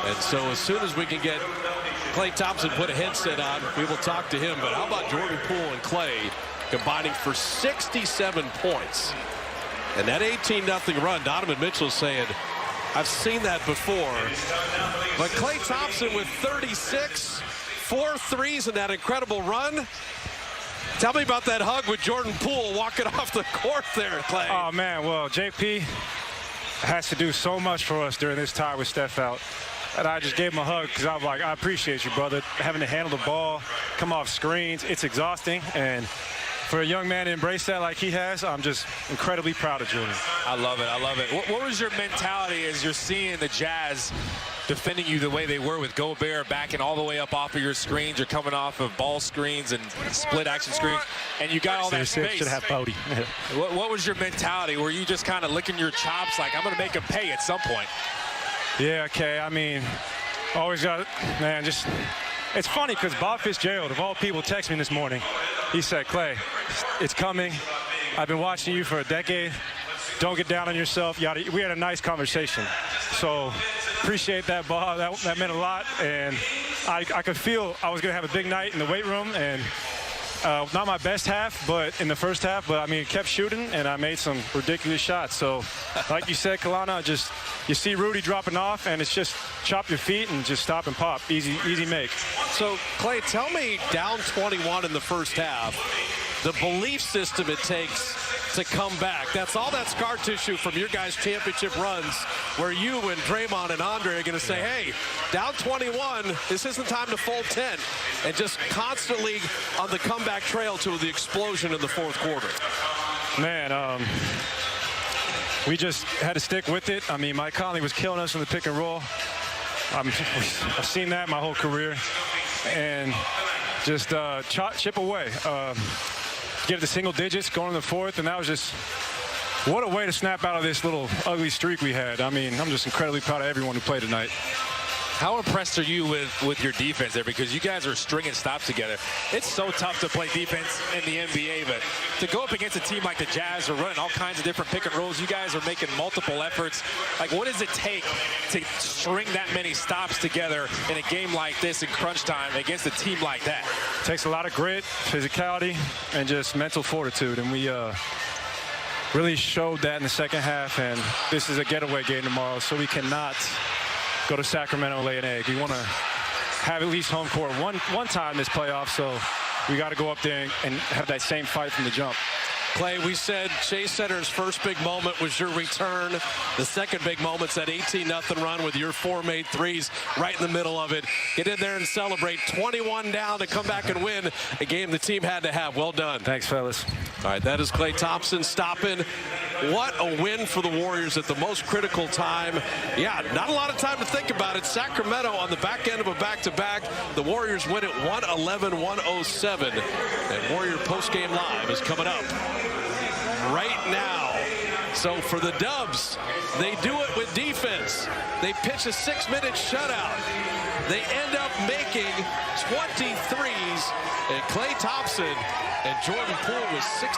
And so as soon as we can get Klay Thompson put a headset on, we will talk to him. But how about Jordan Poole and Klay combining for 67 points? And that 18-0 run, Donovan Mitchell saying, I've seen that before. But Klay Thompson with 36, 4 threes in that incredible run. Tell me about that hug with Jordan Poole walking off the court there, Klay. Oh, man, well, JP has to do so much for us during this tie with Steph out. And I just gave him a hug because I was like, I appreciate you, brother. Having to handle the ball, come off screens, it's exhausting. And for a young man to embrace that like he has, I'm just incredibly proud of Jordan. I love it. I love it. What was your mentality as you're seeing the Jazz defending you the way they were with Gobert backing all the way up off of your screens? You're coming off of ball screens and split action screens, and you got all that space. Should have Bodie. What was your mentality? Were you just kind of licking your chops like, I'm going to make him pay at some point? Yeah, okay. I mean, always got, man, just, it's funny because Bob Fitzgerald, of all people, texted me this morning. He said, Klay, it's coming. I've been watching you for a decade. Don't get down on yourself. We had a nice conversation. So appreciate that, Bob. That meant a lot. And I could feel I was going to have a big night in the weight room. And not my best half, but in the first half. But, I mean, kept shooting, and I made some ridiculous shots. So, like you said, Kalana, just you see Rudy dropping off, and it's just chop your feet and just stop and pop. Easy make. So, Klay, tell me, down 21 in the first half, the belief system it takes to come back. That's all that scar tissue from your guys' championship runs where you and Draymond and Andre are going to say, hey, down 21, this isn't time to fold 10. And just constantly on the comeback trail to the explosion in the fourth quarter. Man, we just had to stick with it. I mean, Mike Conley was killing us in the pick and roll. I've seen that my whole career. And just chip away. Get the single digits going in the fourth, and that was just what a way to snap out of this little ugly streak we had. I mean, I'm just incredibly proud of everyone who played tonight. How impressed are you with your defense there? Because you guys are stringing stops together. It's so tough to play defense in the NBA, but to go up against a team like the Jazz, are running all kinds of different pick and rolls. You guys are making multiple efforts. Like, what does it take to string that many stops together in a game like this in crunch time against a team like that? It takes a lot of grit, physicality, and just mental fortitude. And we really showed that in the second half. And this is a getaway game tomorrow, so we cannot go to Sacramento and lay an egg. We want to have at least home court one time this playoff, so we got to go up there and have that same fight from the jump. Klay, we said Chase Center's first big moment was your return. The second big moment's that 18-0 run with your 4 made threes right in the middle of it. Get in there and celebrate. 21 down to come back and win a game the team had to have. Well done. Thanks, fellas. All right, that is Klay Thompson stopping. What a win for the Warriors at the most critical time. Yeah, not a lot of time to think about it. Sacramento on the back end of a back-to-back. The Warriors win it 111-107. And Warrior postgame live is coming up right now. So for the Dubs, they do it with defense. They pitch a 6-minute shutout. They end up making 20 threes. And Klay Thompson and Jordan Poole with 6.